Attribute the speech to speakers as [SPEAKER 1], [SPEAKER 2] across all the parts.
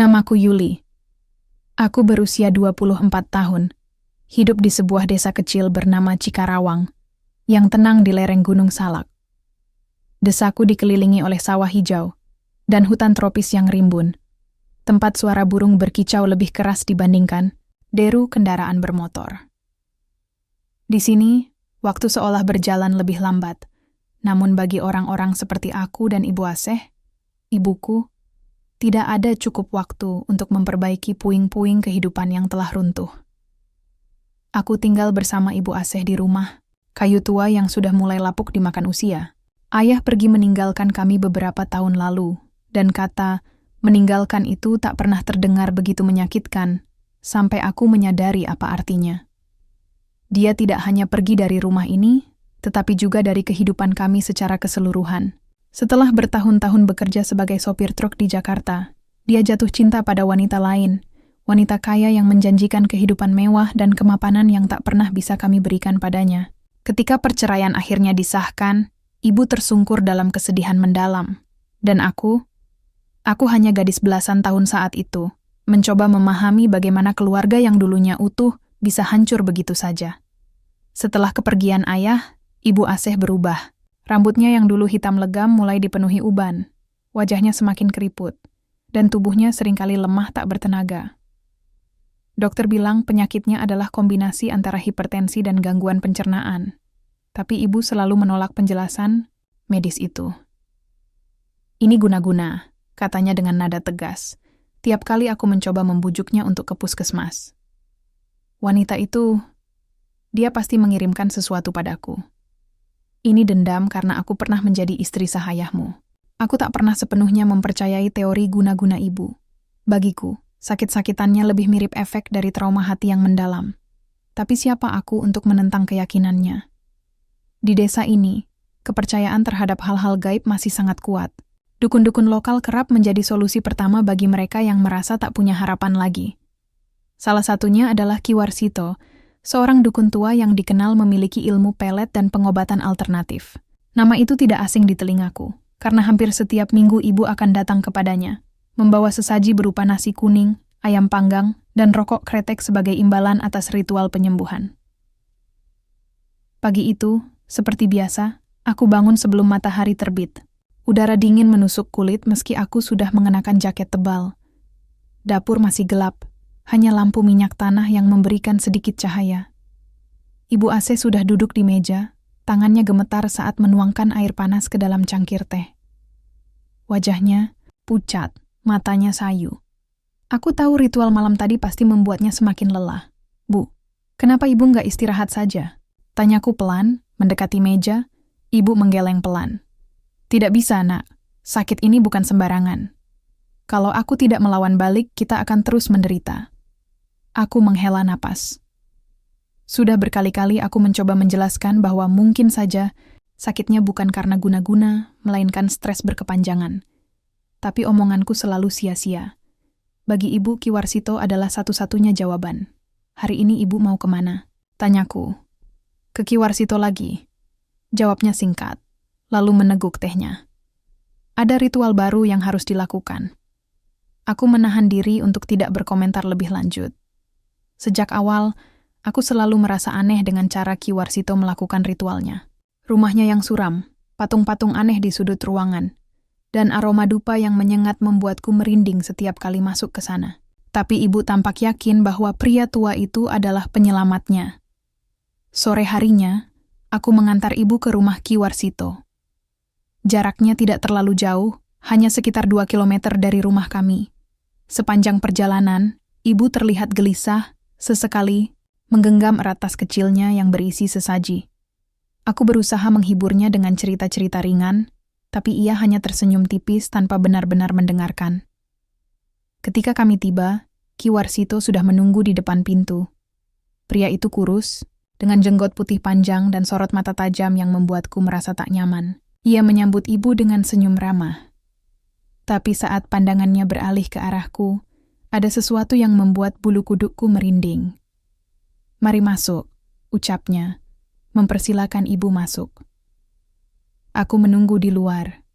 [SPEAKER 1] Namaku Yuli. Aku berusia 24 tahun, hidup di sebuah desa kecil bernama Cikarawang, yang tenang di lereng Gunung Salak. Desaku dikelilingi oleh sawah hijau dan hutan tropis yang rimbun, tempat suara burung berkicau lebih keras dibandingkan deru kendaraan bermotor. Di sini, waktu seolah berjalan lebih lambat, namun bagi orang-orang seperti aku dan Ibu Aseh, ibuku, tidak ada cukup waktu untuk memperbaiki puing-puing kehidupan yang telah runtuh. Aku tinggal bersama Ibu Aseh di rumah, kayu tua yang sudah mulai lapuk dimakan usia. Ayah pergi meninggalkan kami beberapa tahun lalu, dan kata meninggalkan itu tak pernah terdengar begitu menyakitkan, sampai aku menyadari apa artinya. Dia tidak hanya pergi dari rumah ini, tetapi juga dari kehidupan kami secara keseluruhan. Setelah bertahun-tahun bekerja sebagai sopir truk di Jakarta, dia jatuh cinta pada wanita lain, wanita kaya yang menjanjikan kehidupan mewah dan kemapanan yang tak pernah bisa kami berikan padanya. Ketika perceraian akhirnya disahkan, ibu tersungkur dalam kesedihan mendalam. Dan aku hanya gadis belasan tahun saat itu, mencoba memahami bagaimana keluarga yang dulunya utuh bisa hancur begitu saja. Setelah kepergian ayah, Ibu Aseh berubah. Rambutnya yang dulu hitam legam mulai dipenuhi uban, wajahnya semakin keriput, dan tubuhnya seringkali lemah tak bertenaga. Dokter bilang penyakitnya adalah kombinasi antara hipertensi dan gangguan pencernaan, tapi ibu selalu menolak penjelasan medis itu. Ini guna-guna, katanya dengan nada tegas. Tiap kali aku mencoba membujuknya untuk ke puskesmas. Wanita itu, dia pasti mengirimkan sesuatu padaku. Ini dendam karena aku pernah menjadi istri sah ayahmu. Aku tak pernah sepenuhnya mempercayai teori guna-guna ibu. Bagiku, sakit-sakitannya lebih mirip efek dari trauma hati yang mendalam. Tapi siapa aku untuk menentang keyakinannya? Di desa ini, kepercayaan terhadap hal-hal gaib masih sangat kuat. Dukun-dukun lokal kerap menjadi solusi pertama bagi mereka yang merasa tak punya harapan lagi. Salah satunya adalah Ki Warsito, seorang dukun tua yang dikenal memiliki ilmu pelet dan pengobatan alternatif. Nama itu tidak asing di telingaku, karena hampir setiap minggu ibu akan datang kepadanya, membawa sesaji berupa nasi kuning, ayam panggang, dan rokok kretek sebagai imbalan atas ritual penyembuhan. Pagi itu, seperti biasa, aku bangun sebelum matahari terbit. Udara dingin menusuk kulit meski aku sudah mengenakan jaket tebal. Dapur masih gelap. Hanya lampu minyak tanah yang memberikan sedikit cahaya. Ibu Aseh sudah duduk di meja, tangannya gemetar saat menuangkan air panas ke dalam cangkir teh. Wajahnya pucat, matanya sayu. Aku tahu ritual malam tadi pasti membuatnya semakin lelah. Bu, kenapa ibu nggak istirahat saja? Tanyaku pelan, mendekati meja, ibu menggeleng pelan. Tidak bisa, nak. Sakit ini bukan sembarangan. Kalau aku tidak melawan balik, kita akan terus menderita. Aku menghela napas. Sudah berkali-kali aku mencoba menjelaskan bahwa mungkin saja sakitnya bukan karena guna-guna, melainkan stres berkepanjangan. Tapi omonganku selalu sia-sia. Bagi ibu, Ki Warsito adalah satu-satunya jawaban. Hari ini ibu mau kemana? Tanyaku. Ke Ki Warsito lagi. Jawabnya singkat, lalu meneguk tehnya. Ada ritual baru yang harus dilakukan. Aku menahan diri untuk tidak berkomentar lebih lanjut. Sejak awal, aku selalu merasa aneh dengan cara Ki Warsito melakukan ritualnya. Rumahnya yang suram, patung-patung aneh di sudut ruangan, dan aroma dupa yang menyengat membuatku merinding setiap kali masuk ke sana. Tapi ibu tampak yakin bahwa pria tua itu adalah penyelamatnya. Sore harinya, aku mengantar ibu ke rumah Ki Warsito. Jaraknya tidak terlalu jauh, hanya sekitar 2 kilometer dari rumah kami. Sepanjang perjalanan, ibu terlihat gelisah, sesekali menggenggam erat tas kecilnya yang berisi sesaji. Aku berusaha menghiburnya dengan cerita-cerita ringan, tapi ia hanya tersenyum tipis tanpa benar-benar mendengarkan. Ketika kami tiba, Ki Warsito sudah menunggu di depan pintu. Pria itu kurus, dengan jenggot putih panjang dan sorot mata tajam yang membuatku merasa tak nyaman. Ia menyambut ibu dengan senyum ramah. Tapi saat pandangannya beralih ke arahku, ada sesuatu yang membuat bulu kudukku merinding. Mari masuk, ucapnya, mempersilakan ibu masuk. Aku menunggu di luar,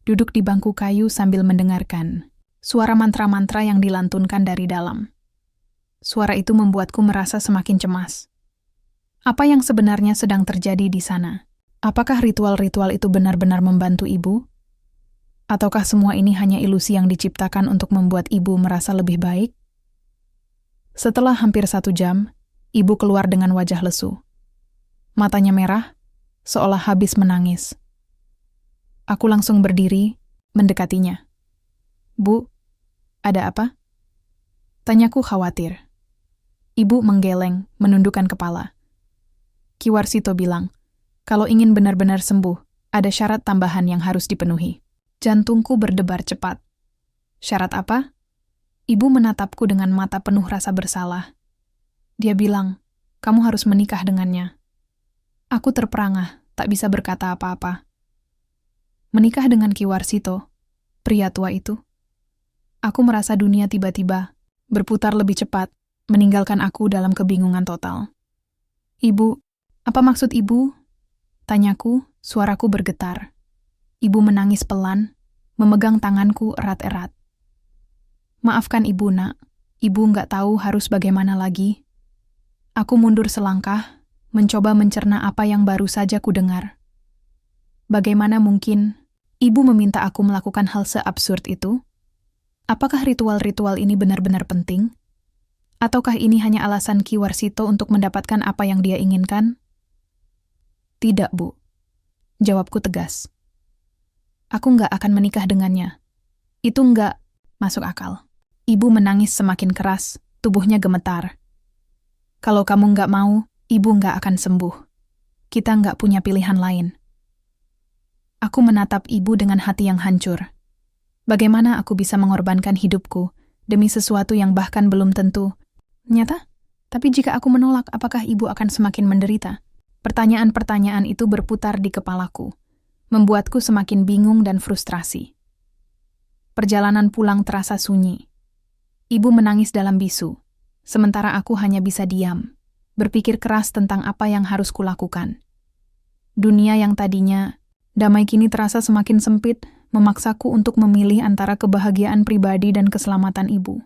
[SPEAKER 1] duduk di bangku kayu sambil mendengarkan. suara mantra-mantra yang dilantunkan dari dalam. Suara itu membuatku merasa semakin cemas. Apa yang sebenarnya sedang terjadi di sana? Apakah ritual-ritual itu benar-benar membantu ibu? Ataukah semua ini hanya ilusi yang diciptakan untuk membuat ibu merasa lebih baik? Setelah hampir 1 jam, ibu keluar dengan wajah lesu. Matanya merah, seolah habis menangis. Aku langsung berdiri, mendekatinya. "Bu, ada apa?" Tanyaku khawatir. Ibu menggeleng, menundukkan kepala. Ki Warsito bilang, kalau ingin benar-benar sembuh, ada syarat tambahan yang harus dipenuhi. Jantungku berdebar cepat. Syarat apa? Ibu menatapku dengan mata penuh rasa bersalah. Dia bilang, kamu harus menikah dengannya. Aku terperangah, tak bisa berkata apa-apa. Menikah dengan Ki Warsito, pria tua itu. Aku merasa dunia tiba-tiba berputar lebih cepat, meninggalkan aku dalam kebingungan total. "Ibu, apa maksud ibu?" Tanyaku, suaraku bergetar. Ibu menangis pelan, memegang tanganku erat-erat. "Maafkan ibu, nak. Ibu nggak tahu harus bagaimana lagi." Aku mundur selangkah, mencoba mencerna apa yang baru saja ku dengar. Bagaimana mungkin ibu meminta aku melakukan hal seabsurd itu? Apakah ritual-ritual ini benar-benar penting? Ataukah ini hanya alasan Ki Warsito untuk mendapatkan apa yang dia inginkan? Tidak, Bu. Jawabku tegas. Aku nggak akan menikah dengannya. Itu nggak masuk akal. Ibu menangis semakin keras, tubuhnya gemetar. Kalau kamu nggak mau, ibu nggak akan sembuh. Kita nggak punya pilihan lain. Aku menatap ibu dengan hati yang hancur. Bagaimana aku bisa mengorbankan hidupku demi sesuatu yang bahkan belum tentu nyata? Tapi jika aku menolak, apakah ibu akan semakin menderita? Pertanyaan-pertanyaan itu berputar di kepalaku, membuatku semakin bingung dan frustrasi. Perjalanan pulang terasa sunyi. Ibu menangis dalam bisu, sementara aku hanya bisa diam, berpikir keras tentang apa yang harus kulakukan. Dunia yang tadinya damai kini terasa semakin sempit, memaksaku untuk memilih antara kebahagiaan pribadi dan keselamatan ibu.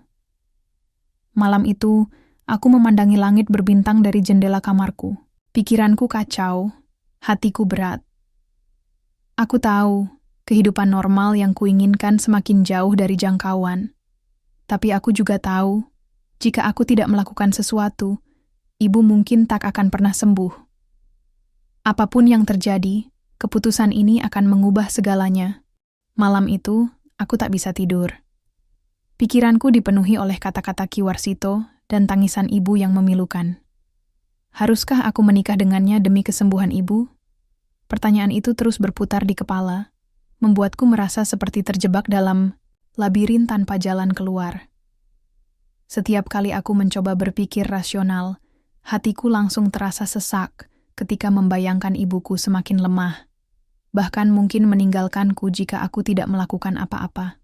[SPEAKER 1] Malam itu, aku memandangi langit berbintang dari jendela kamarku. Pikiranku kacau, hatiku berat. Aku tahu, kehidupan normal yang kuinginkan semakin jauh dari jangkauan. Tapi aku juga tahu, jika aku tidak melakukan sesuatu, ibu mungkin tak akan pernah sembuh. Apapun yang terjadi, keputusan ini akan mengubah segalanya. Malam itu, aku tak bisa tidur. Pikiranku dipenuhi oleh kata-kata Ki Warsito dan tangisan ibu yang memilukan. Haruskah aku menikah dengannya demi kesembuhan ibu? Pertanyaan itu terus berputar di kepala, membuatku merasa seperti terjebak dalam labirin tanpa jalan keluar. Setiap kali aku mencoba berpikir rasional, hatiku langsung terasa sesak ketika membayangkan ibuku semakin lemah, bahkan mungkin meninggalkanku jika aku tidak melakukan apa-apa.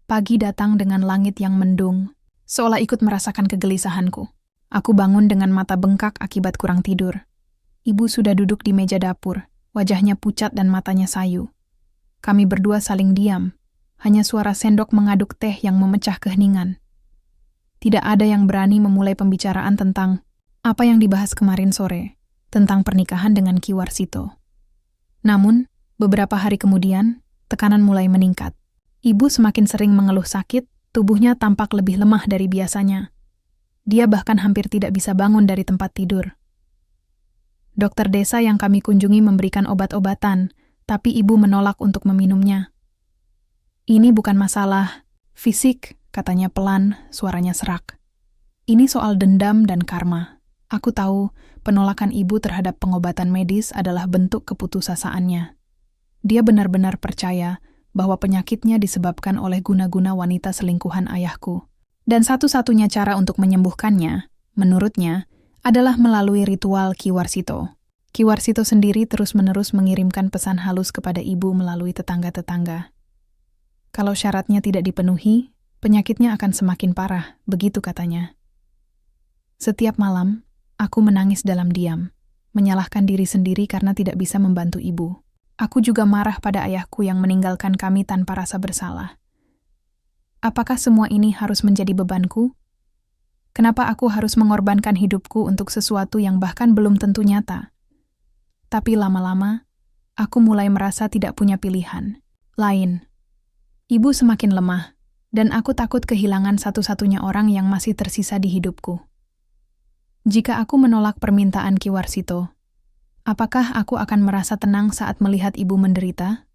[SPEAKER 1] Pagi datang dengan langit yang mendung, seolah ikut merasakan kegelisahanku. Aku bangun dengan mata bengkak akibat kurang tidur. Ibu sudah duduk di meja dapur, wajahnya pucat dan matanya sayu. Kami berdua saling diam, hanya suara sendok mengaduk teh yang memecah keheningan. Tidak ada yang berani memulai pembicaraan tentang apa yang dibahas kemarin sore, tentang pernikahan dengan Ki Warsito. Namun, beberapa hari kemudian, tekanan mulai meningkat. Ibu semakin sering mengeluh sakit, tubuhnya tampak lebih lemah dari biasanya. Dia bahkan hampir tidak bisa bangun dari tempat tidur. Dokter desa yang kami kunjungi memberikan obat-obatan, tapi ibu menolak untuk meminumnya. Ini bukan masalah fisik, katanya pelan, suaranya serak. Ini soal dendam dan karma. Aku tahu penolakan ibu terhadap pengobatan medis adalah bentuk keputusasaannya. Dia benar-benar percaya bahwa penyakitnya disebabkan oleh guna-guna wanita selingkuhan ayahku. Dan satu-satunya cara untuk menyembuhkannya, menurutnya, adalah melalui ritual Ki Warsito. Ki Warsito sendiri terus-menerus mengirimkan pesan halus kepada ibu melalui tetangga-tetangga. Kalau syaratnya tidak dipenuhi, penyakitnya akan semakin parah, begitu katanya. Setiap malam, aku menangis dalam diam, menyalahkan diri sendiri karena tidak bisa membantu ibu. Aku juga marah pada ayahku yang meninggalkan kami tanpa rasa bersalah. Apakah semua ini harus menjadi bebanku? Kenapa aku harus mengorbankan hidupku untuk sesuatu yang bahkan belum tentu nyata? Tapi lama-lama, aku mulai merasa tidak punya pilihan lain. Ibu semakin lemah, dan aku takut kehilangan satu-satunya orang yang masih tersisa di hidupku. Jika aku menolak permintaan Ki Warsito, apakah aku akan merasa tenang saat melihat ibu menderita?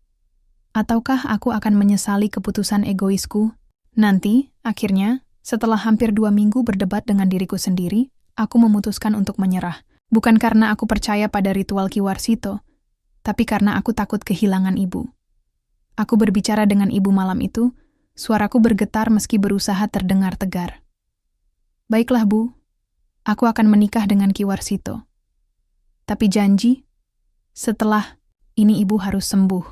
[SPEAKER 1] Ataukah aku akan menyesali keputusan egoisku? Nanti, akhirnya, setelah hampir 2 minggu berdebat dengan diriku sendiri, aku memutuskan untuk menyerah. Bukan karena aku percaya pada ritual Ki Warsito, tapi karena aku takut kehilangan ibu. Aku berbicara dengan ibu malam itu, suaraku bergetar meski berusaha terdengar tegar. Baiklah, Bu. Aku akan menikah dengan Ki Warsito. Tapi janji, setelah ini ibu harus sembuh.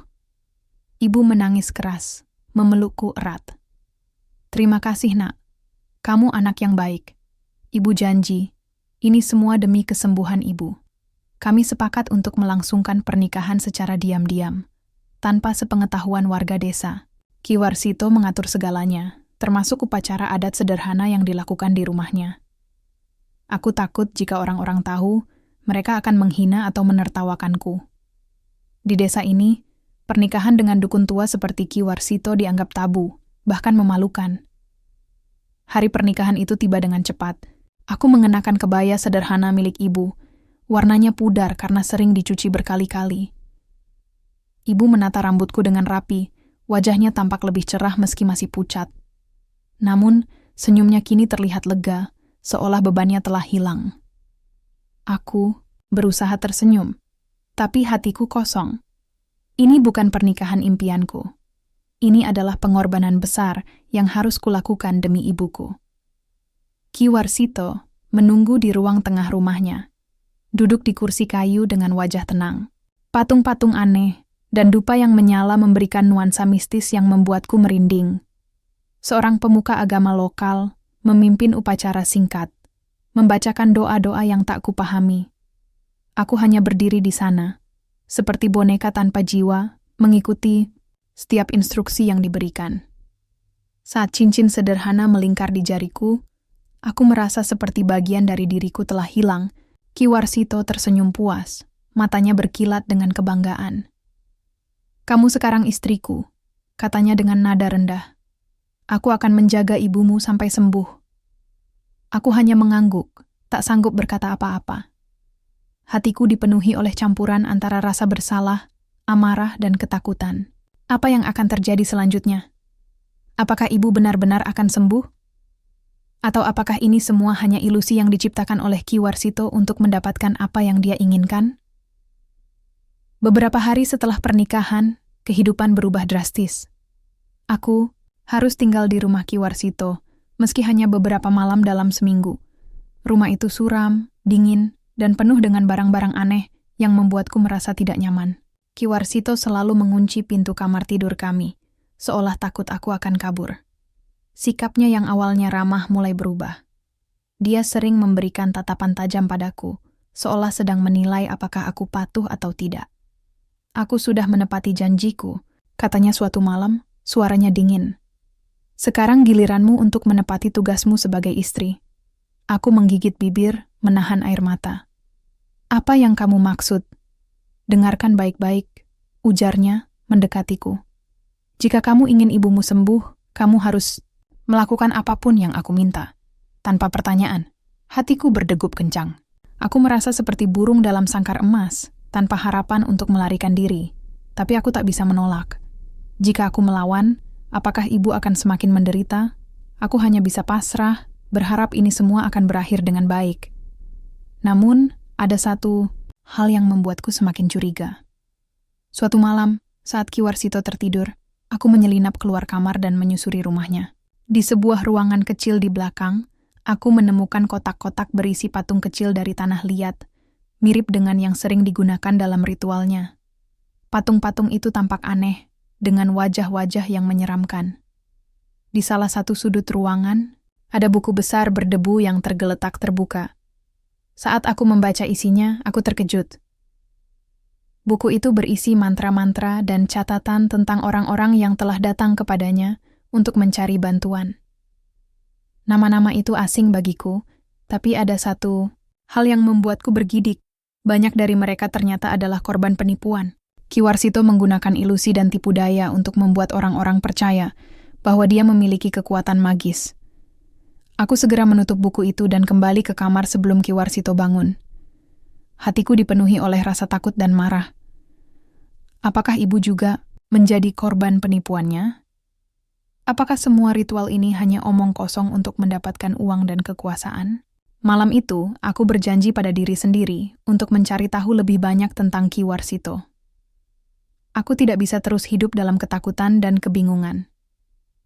[SPEAKER 1] Ibu menangis keras, memelukku erat. Terima kasih, Nak. Kamu anak yang baik. Ibu janji, ini semua demi kesembuhan ibu. Kami sepakat untuk melangsungkan pernikahan secara diam-diam, tanpa sepengetahuan warga desa. Ki Warsito mengatur segalanya, termasuk upacara adat sederhana yang dilakukan di rumahnya. Aku takut jika orang-orang tahu, mereka akan menghina atau menertawakanku. Di desa ini, pernikahan dengan dukun tua seperti Ki Warsito dianggap tabu, bahkan memalukan. Hari pernikahan itu tiba dengan cepat. Aku mengenakan kebaya sederhana milik ibu. Warnanya pudar karena sering dicuci berkali-kali. Ibu menata rambutku dengan rapi. Wajahnya tampak lebih cerah meski masih pucat. Namun, senyumnya kini terlihat lega, seolah bebannya telah hilang. Aku berusaha tersenyum, tapi hatiku kosong. Ini bukan pernikahan impianku. Ini adalah pengorbanan besar yang harus kulakukan demi ibuku. Ki Warsito menunggu di ruang tengah rumahnya, duduk di kursi kayu dengan wajah tenang. Patung-patung aneh dan dupa yang menyala memberikan nuansa mistis yang membuatku merinding. Seorang pemuka agama lokal memimpin upacara singkat, membacakan doa-doa yang tak kupahami. Aku hanya berdiri di sana, seperti boneka tanpa jiwa, mengikuti setiap instruksi yang diberikan. Saat cincin sederhana melingkar di jariku, aku merasa seperti bagian dari diriku telah hilang. Ki Warsito tersenyum puas, matanya berkilat dengan kebanggaan. Kamu sekarang istriku, katanya dengan nada rendah. Aku akan menjaga ibumu sampai sembuh. Aku hanya mengangguk, tak sanggup berkata apa-apa. Hatiku dipenuhi oleh campuran antara rasa bersalah, amarah, dan ketakutan. Apa yang akan terjadi selanjutnya? Apakah ibu benar-benar akan sembuh? Atau apakah ini semua hanya ilusi yang diciptakan oleh Ki Warsito untuk mendapatkan apa yang dia inginkan? Beberapa hari setelah pernikahan, kehidupan berubah drastis. Aku harus tinggal di rumah Ki Warsito, meski hanya beberapa malam dalam seminggu. Rumah itu suram, dingin, dan penuh dengan barang-barang aneh yang membuatku merasa tidak nyaman. Ki Warsito selalu mengunci pintu kamar tidur kami, seolah takut aku akan kabur. Sikapnya yang awalnya ramah mulai berubah. Dia sering memberikan tatapan tajam padaku, seolah sedang menilai apakah aku patuh atau tidak. Aku sudah menepati janjiku, katanya suatu malam, suaranya dingin. Sekarang giliranmu untuk menepati tugasmu sebagai istri. Aku menggigit bibir, menahan air mata. Apa yang kamu maksud? Dengarkan baik-baik, ujarnya, mendekatiku. Jika kamu ingin ibumu sembuh, kamu harus melakukan apapun yang aku minta. Tanpa pertanyaan, hatiku berdegup kencang. Aku merasa seperti burung dalam sangkar emas, tanpa harapan untuk melarikan diri. Tapi aku tak bisa menolak. Jika aku melawan, apakah ibu akan semakin menderita? Aku hanya bisa pasrah, berharap ini semua akan berakhir dengan baik. Namun, ada satu hal yang membuatku semakin curiga. Suatu malam, saat Ki Warsito tertidur, aku menyelinap keluar kamar dan menyusuri rumahnya. Di sebuah ruangan kecil di belakang, aku menemukan kotak-kotak berisi patung kecil dari tanah liat, mirip dengan yang sering digunakan dalam ritualnya. Patung-patung itu tampak aneh, dengan wajah-wajah yang menyeramkan. Di salah satu sudut ruangan, ada buku besar berdebu yang tergeletak terbuka. Saat aku membaca isinya, aku terkejut. Buku itu berisi mantra-mantra dan catatan tentang orang-orang yang telah datang kepadanya untuk mencari bantuan. Nama-nama itu asing bagiku, tapi ada satu hal yang membuatku bergidik. Banyak dari mereka ternyata adalah korban penipuan. Ki Warsito menggunakan ilusi dan tipu daya untuk membuat orang-orang percaya bahwa dia memiliki kekuatan magis. Aku segera menutup buku itu dan kembali ke kamar sebelum Ki Warsito bangun. Hatiku dipenuhi oleh rasa takut dan marah. Apakah ibu juga menjadi korban penipuannya? Apakah semua ritual ini hanya omong kosong untuk mendapatkan uang dan kekuasaan? Malam itu, aku berjanji pada diri sendiri untuk mencari tahu lebih banyak tentang Ki Warsito. Aku tidak bisa terus hidup dalam ketakutan dan kebingungan.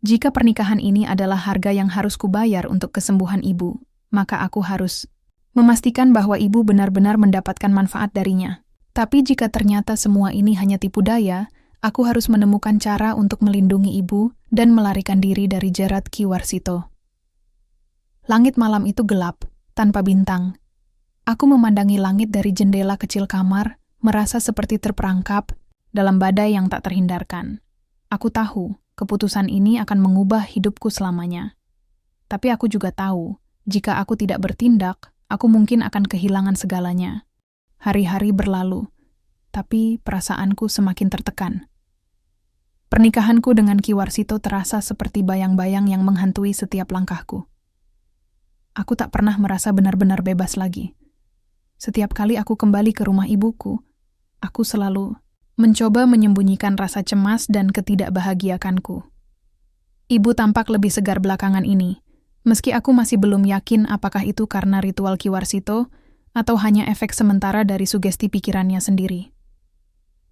[SPEAKER 1] Jika pernikahan ini adalah harga yang harus kubayar untuk kesembuhan ibu, maka aku harus memastikan bahwa ibu benar-benar mendapatkan manfaat darinya. Tapi jika ternyata semua ini hanya tipu daya, aku harus menemukan cara untuk melindungi ibu dan melarikan diri dari jerat Ki Warsito. Langit malam itu gelap, tanpa bintang. Aku memandangi langit dari jendela kecil kamar, merasa seperti terperangkap dalam badai yang tak terhindarkan. Aku tahu, keputusan ini akan mengubah hidupku selamanya. Tapi aku juga tahu, jika aku tidak bertindak, aku mungkin akan kehilangan segalanya. Hari-hari berlalu, tapi perasaanku semakin tertekan. Pernikahanku dengan Ki Warsito terasa seperti bayang-bayang yang menghantui setiap langkahku. Aku tak pernah merasa benar-benar bebas lagi. Setiap kali aku kembali ke rumah ibuku, aku selalu mencoba menyembunyikan rasa cemas dan ketidakbahagiaanku. Ibu tampak lebih segar belakangan ini, meski aku masih belum yakin apakah itu karena ritual Ki Warsito atau hanya efek sementara dari sugesti pikirannya sendiri.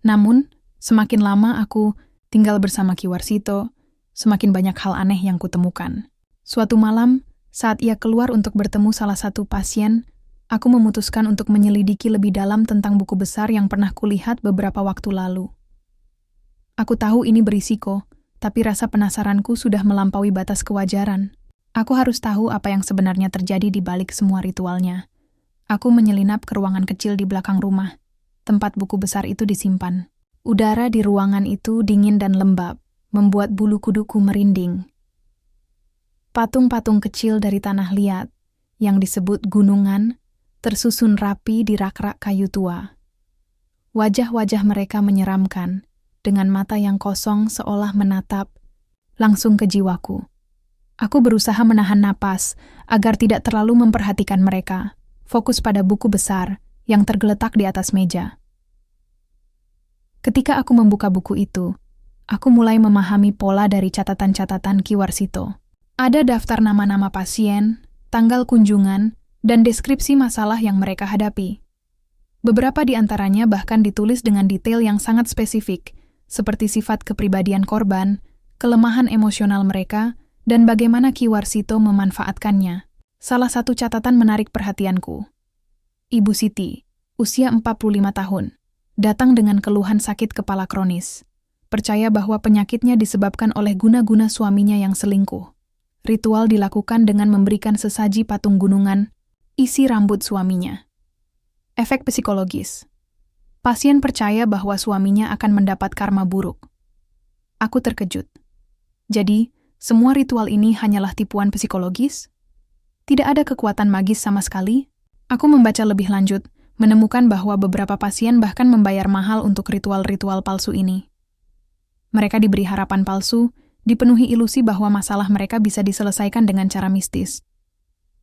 [SPEAKER 1] Namun, semakin lama aku tinggal bersama Ki Warsito, semakin banyak hal aneh yang kutemukan. Suatu malam, saat ia keluar untuk bertemu salah satu pasien, aku memutuskan untuk menyelidiki lebih dalam tentang buku besar yang pernah kulihat beberapa waktu lalu. Aku tahu ini berisiko, tapi rasa penasaranku sudah melampaui batas kewajaran. Aku harus tahu apa yang sebenarnya terjadi di balik semua ritualnya. Aku menyelinap ke ruangan kecil di belakang rumah, tempat buku besar itu disimpan. Udara di ruangan itu dingin dan lembab, membuat bulu kuduku merinding. Patung-patung kecil dari tanah liat, yang disebut gunungan, tersusun rapi di rak-rak kayu tua. Wajah-wajah mereka menyeramkan, dengan mata yang kosong seolah menatap langsung ke jiwaku. Aku berusaha menahan napas agar tidak terlalu memperhatikan mereka, fokus pada buku besar yang tergeletak di atas meja. Ketika aku membuka buku itu, aku mulai memahami pola dari catatan-catatan Ki Warsito. Ada daftar nama-nama pasien, tanggal kunjungan, dan deskripsi masalah yang mereka hadapi. Beberapa di antaranya bahkan ditulis dengan detail yang sangat spesifik, seperti sifat kepribadian korban, kelemahan emosional mereka, dan bagaimana Ki Warsito memanfaatkannya. Salah satu catatan menarik perhatianku. Ibu Siti, usia 45 tahun, datang dengan keluhan sakit kepala kronis. Percaya bahwa penyakitnya disebabkan oleh guna-guna suaminya yang selingkuh. Ritual dilakukan dengan memberikan sesaji patung gunungan, isi rambut suaminya. Efek psikologis. Pasien percaya bahwa suaminya akan mendapat karma buruk. Aku terkejut. Jadi, semua ritual ini hanyalah tipuan psikologis? Tidak ada kekuatan magis sama sekali? Aku membaca lebih lanjut, menemukan bahwa beberapa pasien bahkan membayar mahal untuk ritual-ritual palsu ini. Mereka diberi harapan palsu, dipenuhi ilusi bahwa masalah mereka bisa diselesaikan dengan cara mistis.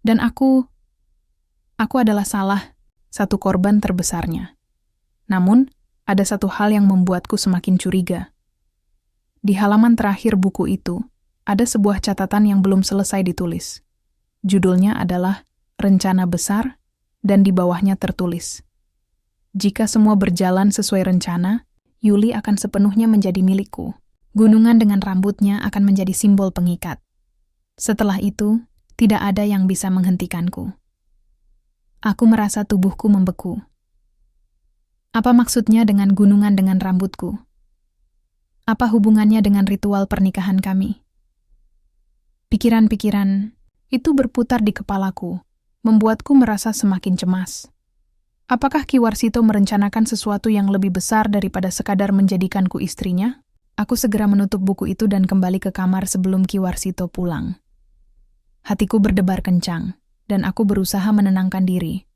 [SPEAKER 1] Dan aku adalah salah satu korban terbesarnya. Namun, ada satu hal yang membuatku semakin curiga. Di halaman terakhir buku itu, ada sebuah catatan yang belum selesai ditulis. Judulnya adalah Rencana Besar, dan di bawahnya tertulis, jika semua berjalan sesuai rencana, Yuli akan sepenuhnya menjadi milikku. Gunungan dengan rambutnya akan menjadi simbol pengikat. Setelah itu, tidak ada yang bisa menghentikanku. Aku merasa tubuhku membeku. Apa maksudnya dengan gunungan dengan rambutku? Apa hubungannya dengan ritual pernikahan kami? Pikiran-pikiran itu berputar di kepalaku, membuatku merasa semakin cemas. Apakah Ki Warsito merencanakan sesuatu yang lebih besar daripada sekadar menjadikanku istrinya? Aku segera menutup buku itu dan kembali ke kamar sebelum Ki Warsito pulang. Hatiku berdebar kencang, dan aku berusaha menenangkan diri.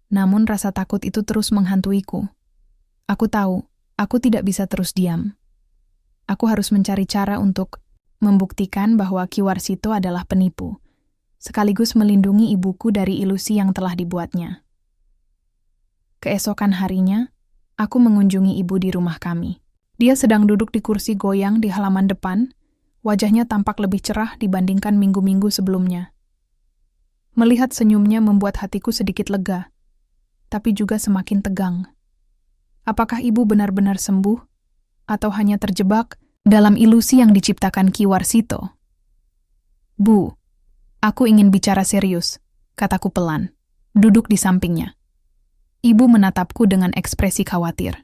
[SPEAKER 1] Namun rasa takut itu terus menghantuiku. Aku tahu, aku tidak bisa terus diam. Aku harus mencari cara untuk membuktikan bahwa Ki Warsito adalah penipu, sekaligus melindungi ibuku dari ilusi yang telah dibuatnya. Keesokan harinya, aku mengunjungi ibu di rumah kami. Dia sedang duduk di kursi goyang di halaman depan, wajahnya tampak lebih cerah dibandingkan minggu-minggu sebelumnya. Melihat senyumnya membuat hatiku sedikit lega, tapi juga semakin tegang. Apakah ibu benar-benar sembuh, atau hanya terjebak dalam ilusi yang diciptakan Ki Warsito? Bu, aku ingin bicara serius, kataku pelan, duduk di sampingnya. Ibu menatapku dengan ekspresi khawatir.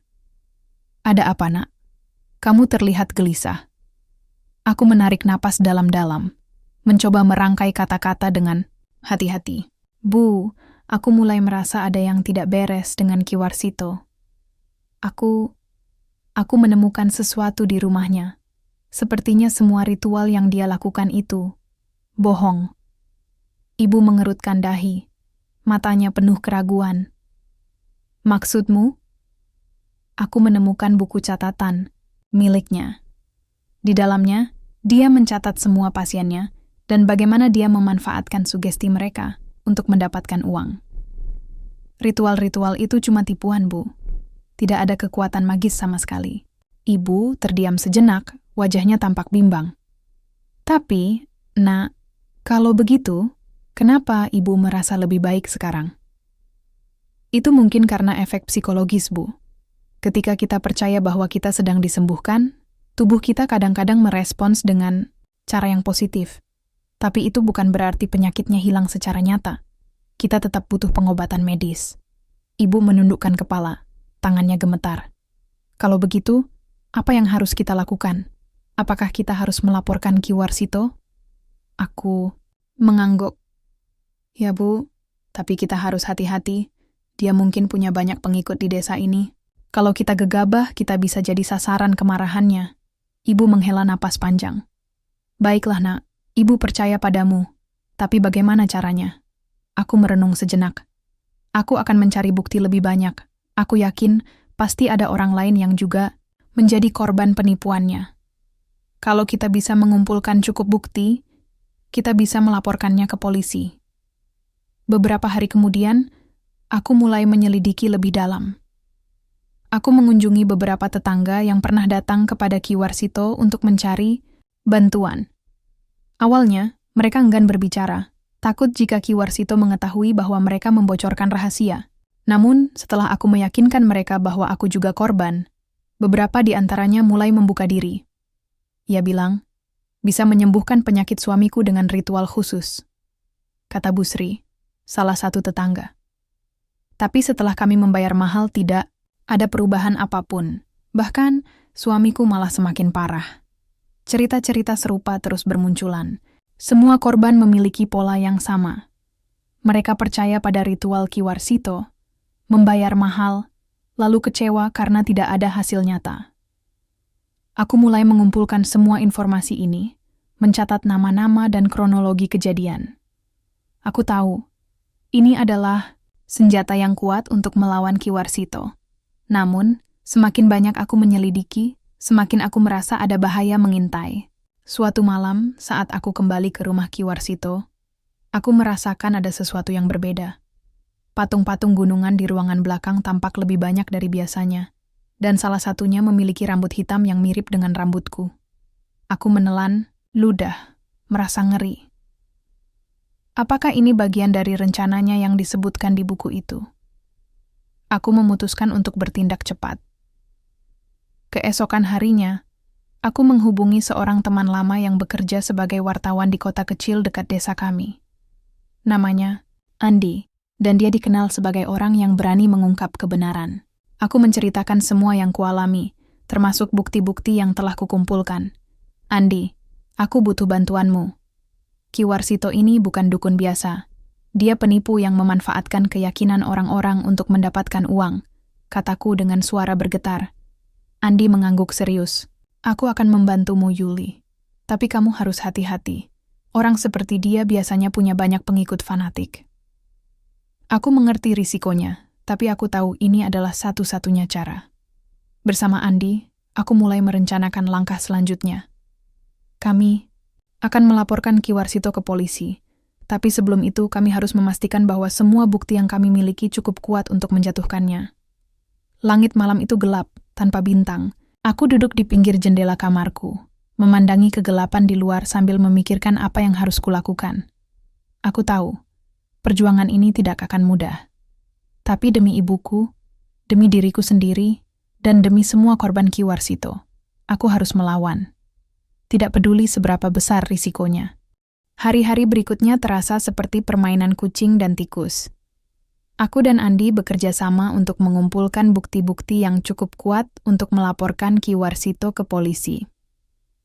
[SPEAKER 1] Ada apa, Nak? Kamu terlihat gelisah. Aku menarik napas dalam-dalam, mencoba merangkai kata-kata dengan hati-hati. Bu, aku mulai merasa ada yang tidak beres dengan Ki Warsito. Aku menemukan sesuatu di rumahnya. Sepertinya semua ritual yang dia lakukan itu bohong. Ibu mengerutkan dahi, matanya penuh keraguan. Maksudmu? Aku menemukan buku catatan miliknya. Di dalamnya, dia mencatat semua pasiennya dan bagaimana dia memanfaatkan sugesti mereka untuk mendapatkan uang. Ritual-ritual itu cuma tipuan, Bu. Tidak ada kekuatan magis sama sekali. Ibu terdiam sejenak, wajahnya tampak bimbang. Tapi, Nak, kalau begitu, kenapa Ibu merasa lebih baik sekarang? Itu mungkin karena efek psikologis, Bu. Ketika kita percaya bahwa kita sedang disembuhkan, tubuh kita kadang-kadang merespons dengan cara yang positif. Tapi itu bukan berarti penyakitnya hilang secara nyata. Kita tetap butuh pengobatan medis. Ibu menundukkan kepala, tangannya gemetar. Kalau begitu, apa yang harus kita lakukan? Apakah kita harus melaporkan Ki Warsito? Aku mengangguk. Ya, Bu, tapi kita harus hati-hati. Dia mungkin punya banyak pengikut di desa ini. Kalau kita gegabah, kita bisa jadi sasaran kemarahannya. Ibu menghela napas panjang. Baiklah, Nak. Ibu percaya padamu. Tapi bagaimana caranya? Aku merenung sejenak. Aku akan mencari bukti lebih banyak. Aku yakin pasti ada orang lain yang juga menjadi korban penipuannya. Kalau kita bisa mengumpulkan cukup bukti, kita bisa melaporkannya ke polisi. Beberapa hari kemudian, aku mulai menyelidiki lebih dalam. Aku mengunjungi beberapa tetangga yang pernah datang kepada Ki Warsito untuk mencari bantuan. Awalnya, mereka enggan berbicara, takut jika Ki Warsito mengetahui bahwa mereka membocorkan rahasia. Namun, setelah aku meyakinkan mereka bahwa aku juga korban, beberapa di antaranya mulai membuka diri. Ia bilang, bisa menyembuhkan penyakit suamiku dengan ritual khusus, kata Busri, salah satu tetangga. Tapi setelah kami membayar mahal, tidak ada perubahan apapun. Bahkan, suamiku malah semakin parah. Cerita-cerita serupa terus bermunculan. Semua korban memiliki pola yang sama. Mereka percaya pada ritual Ki Warsito, membayar mahal, lalu kecewa karena tidak ada hasil nyata. Aku mulai mengumpulkan semua informasi ini, mencatat nama-nama dan kronologi kejadian. Aku tahu, ini adalah senjata yang kuat untuk melawan Ki Warsito. Namun, semakin banyak aku menyelidiki, semakin aku merasa ada bahaya mengintai. Suatu malam, saat aku kembali ke rumah Ki Warsito, aku merasakan ada sesuatu yang berbeda. Patung-patung gunungan di ruangan belakang tampak lebih banyak dari biasanya, dan salah satunya memiliki rambut hitam yang mirip dengan rambutku. Aku menelan, ludah, merasa ngeri. Apakah ini bagian dari rencananya yang disebutkan di buku itu? Aku memutuskan untuk bertindak cepat. Keesokan harinya, aku menghubungi seorang teman lama yang bekerja sebagai wartawan di kota kecil dekat desa kami. Namanya Andi, dan dia dikenal sebagai orang yang berani mengungkap kebenaran. Aku menceritakan semua yang kualami, termasuk bukti-bukti yang telah kukumpulkan. Andi, aku butuh bantuanmu. Ki Warsito ini bukan dukun biasa. Dia penipu yang memanfaatkan keyakinan orang-orang untuk mendapatkan uang, kataku dengan suara bergetar. Andi mengangguk serius. Aku akan membantumu, Yuli. Tapi kamu harus hati-hati. Orang seperti dia biasanya punya banyak pengikut fanatik. Aku mengerti risikonya, tapi aku tahu ini adalah satu-satunya cara. Bersama Andi, aku mulai merencanakan langkah selanjutnya. Kami akan melaporkan Ki Warsito ke polisi, tapi sebelum itu kami harus memastikan bahwa semua bukti yang kami miliki cukup kuat untuk menjatuhkannya. Langit malam itu gelap, tanpa bintang. Aku duduk di pinggir jendela kamarku, memandangi kegelapan di luar sambil memikirkan apa yang harus kulakukan. Aku tahu, perjuangan ini tidak akan mudah. Tapi demi ibuku, demi diriku sendiri, dan demi semua korban Ki Warsito, aku harus melawan. Tidak peduli seberapa besar risikonya. Hari-hari berikutnya terasa seperti permainan kucing dan tikus. Aku dan Andi bekerja sama untuk mengumpulkan bukti-bukti yang cukup kuat untuk melaporkan Ki Warsito ke polisi.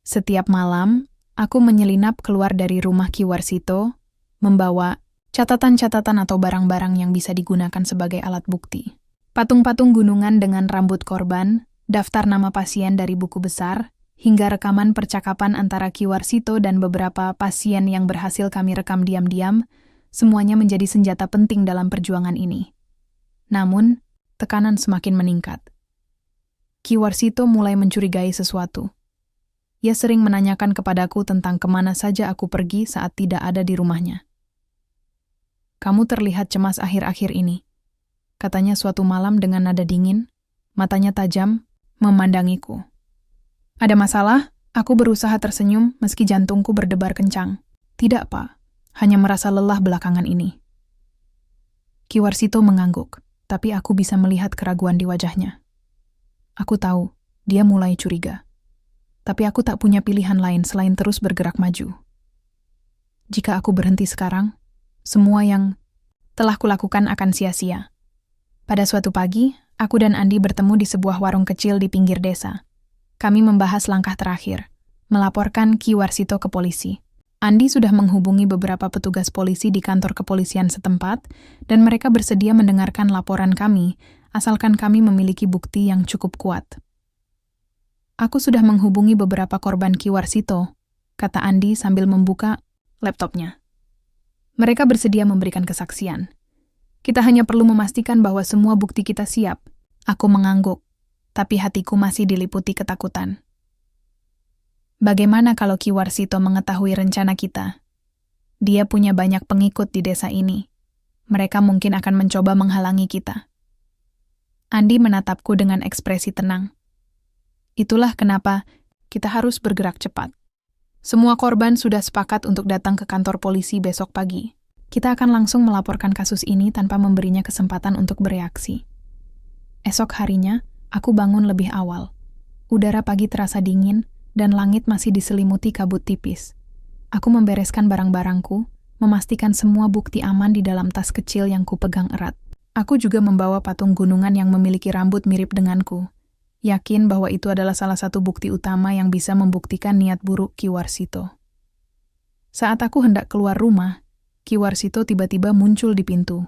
[SPEAKER 1] Setiap malam, aku menyelinap keluar dari rumah Ki Warsito, membawa catatan-catatan atau barang-barang yang bisa digunakan sebagai alat bukti. Patung-patung gunungan dengan rambut korban, daftar nama pasien dari buku besar, hingga rekaman percakapan antara Ki Warsito dan beberapa pasien yang berhasil kami rekam diam-diam, semuanya menjadi senjata penting dalam perjuangan ini. Namun, tekanan semakin meningkat. Ki Warsito mulai mencurigai sesuatu. Ia sering menanyakan kepadaku tentang kemana saja aku pergi saat tidak ada di rumahnya. "Kamu terlihat cemas akhir-akhir ini," katanya suatu malam dengan nada dingin, matanya tajam, memandangiku. "Ada masalah?" Aku berusaha tersenyum meski jantungku berdebar kencang. "Tidak, Pak. Hanya merasa lelah belakangan ini." Ki Warsito mengangguk, tapi aku bisa melihat keraguan di wajahnya. Aku tahu, dia mulai curiga. Tapi aku tak punya pilihan lain selain terus bergerak maju. Jika aku berhenti sekarang, semua yang telah kulakukan akan sia-sia. Pada suatu pagi, aku dan Andi bertemu di sebuah warung kecil di pinggir desa. Kami membahas langkah terakhir, melaporkan Ki Warsito ke polisi. Andi sudah menghubungi beberapa petugas polisi di kantor kepolisian setempat, dan mereka bersedia mendengarkan laporan kami, asalkan kami memiliki bukti yang cukup kuat. "Aku sudah menghubungi beberapa korban Ki Warsito," kata Andi sambil membuka laptopnya. "Mereka bersedia memberikan kesaksian. Kita hanya perlu memastikan bahwa semua bukti kita siap." Aku mengangguk, tapi hatiku masih diliputi ketakutan. Bagaimana kalau Ki Warsito mengetahui rencana kita? Dia punya banyak pengikut di desa ini. Mereka mungkin akan mencoba menghalangi kita. Andi menatapku dengan ekspresi tenang. "Itulah kenapa kita harus bergerak cepat. Semua korban sudah sepakat untuk datang ke kantor polisi besok pagi. Kita akan langsung melaporkan kasus ini tanpa memberinya kesempatan untuk bereaksi." Esok harinya, aku bangun lebih awal. Udara pagi terasa dingin, dan langit masih diselimuti kabut tipis. Aku membereskan barang-barangku, memastikan semua bukti aman di dalam tas kecil yang kupegang erat. Aku juga membawa patung gunungan yang memiliki rambut mirip denganku, yakin bahwa itu adalah salah satu bukti utama yang bisa membuktikan niat buruk Ki Warsito. Saat aku hendak keluar rumah, Ki Warsito tiba-tiba muncul di pintu.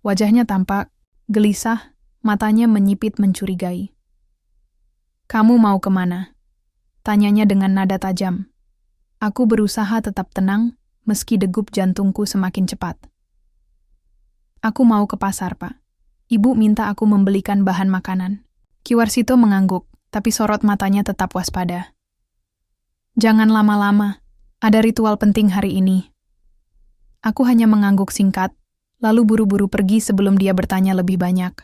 [SPEAKER 1] Wajahnya tampak gelisah, matanya menyipit mencurigai. "Kamu mau kemana?" tanyanya dengan nada tajam. Aku berusaha tetap tenang, meski degup jantungku semakin cepat. "Aku mau ke pasar, Pak. Ibu minta aku membelikan bahan makanan." Ki Warsito mengangguk, tapi sorot matanya tetap waspada. "Jangan lama-lama, ada ritual penting hari ini." Aku hanya mengangguk singkat, lalu buru-buru pergi sebelum dia bertanya lebih banyak.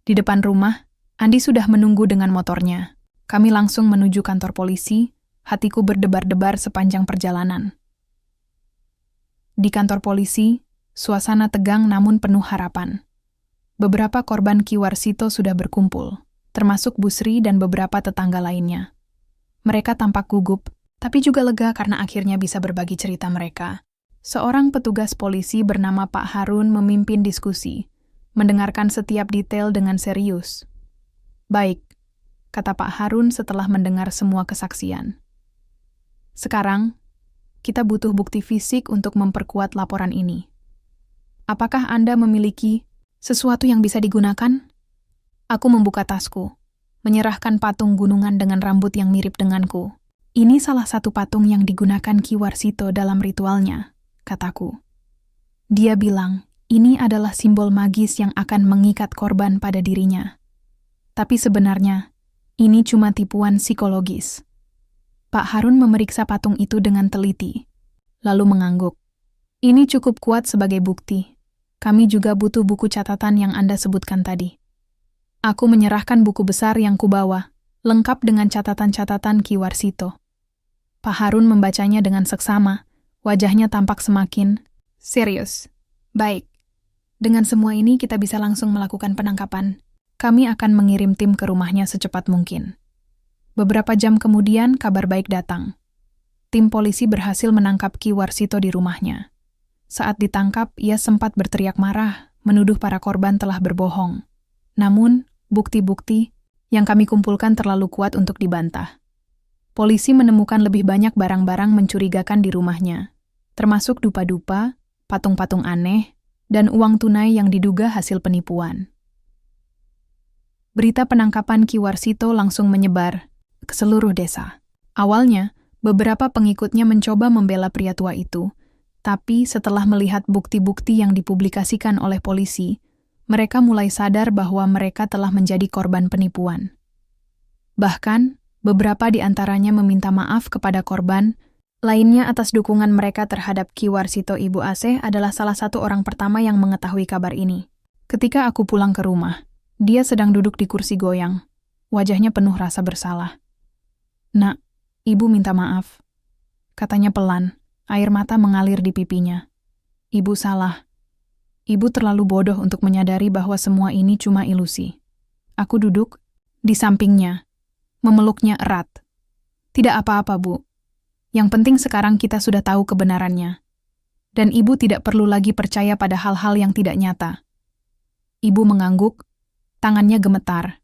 [SPEAKER 1] Di depan rumah, Andi sudah menunggu dengan motornya. Kami langsung menuju kantor polisi, hatiku berdebar-debar sepanjang perjalanan. Di kantor polisi, suasana tegang namun penuh harapan. Beberapa korban Ki Warsito sudah berkumpul, termasuk Busri dan beberapa tetangga lainnya. Mereka tampak gugup, tapi juga lega karena akhirnya bisa berbagi cerita mereka. Seorang petugas polisi bernama Pak Harun memimpin diskusi, mendengarkan setiap detail dengan serius. "Baik," kata Pak Harun setelah mendengar semua kesaksian. "Sekarang, kita butuh bukti fisik untuk memperkuat laporan ini. Apakah Anda memiliki sesuatu yang bisa digunakan?" Aku membuka tasku. menyerahkan patung gunungan dengan rambut yang mirip denganku. Ini salah satu patung yang digunakan Ki Warsito dalam ritualnya, kataku. Dia bilang, ini adalah simbol magis yang akan mengikat korban pada dirinya. Tapi sebenarnya, ini cuma tipuan psikologis. Pak Harun memeriksa patung itu dengan teliti, lalu mengangguk. Ini cukup kuat sebagai bukti. Kami juga butuh buku catatan yang Anda sebutkan tadi. Aku menyerahkan buku besar yang kubawa, lengkap dengan catatan-catatan Ki Warsito. Pak Harun membacanya dengan seksama, wajahnya tampak semakin serius. Baik, dengan semua ini kita bisa langsung melakukan penangkapan. Kami akan mengirim tim ke rumahnya secepat mungkin. Beberapa jam kemudian kabar baik datang. Tim polisi berhasil menangkap Ki Warsito di rumahnya. Saat ditangkap, ia sempat berteriak marah, menuduh para korban telah berbohong. Namun, bukti-bukti yang kami kumpulkan terlalu kuat untuk dibantah. Polisi menemukan lebih banyak barang-barang mencurigakan di rumahnya, termasuk dupa-dupa, patung-patung aneh, dan uang tunai yang diduga hasil penipuan. Berita penangkapan Ki Warsito langsung menyebar ke seluruh desa. Awalnya, beberapa pengikutnya mencoba membela pria tua itu, tapi setelah melihat bukti-bukti yang dipublikasikan oleh polisi, mereka mulai sadar bahwa mereka telah menjadi korban penipuan. Bahkan, beberapa di antaranya meminta maaf kepada korban, lainnya atas dukungan mereka terhadap Ki Warsito. Ibu Asih adalah salah satu orang pertama yang mengetahui kabar ini. Ketika aku pulang ke rumah, dia sedang duduk di kursi goyang. Wajahnya penuh rasa bersalah. "Nak, ibu minta maaf," katanya pelan, air mata mengalir di pipinya. "Ibu salah. Ibu terlalu bodoh untuk menyadari bahwa semua ini cuma ilusi." Aku duduk di sampingnya, memeluknya erat. "Tidak apa-apa, Bu. Yang penting sekarang kita sudah tahu kebenarannya. Dan ibu tidak perlu lagi percaya pada hal-hal yang tidak nyata." Ibu mengangguk, tangannya gemetar.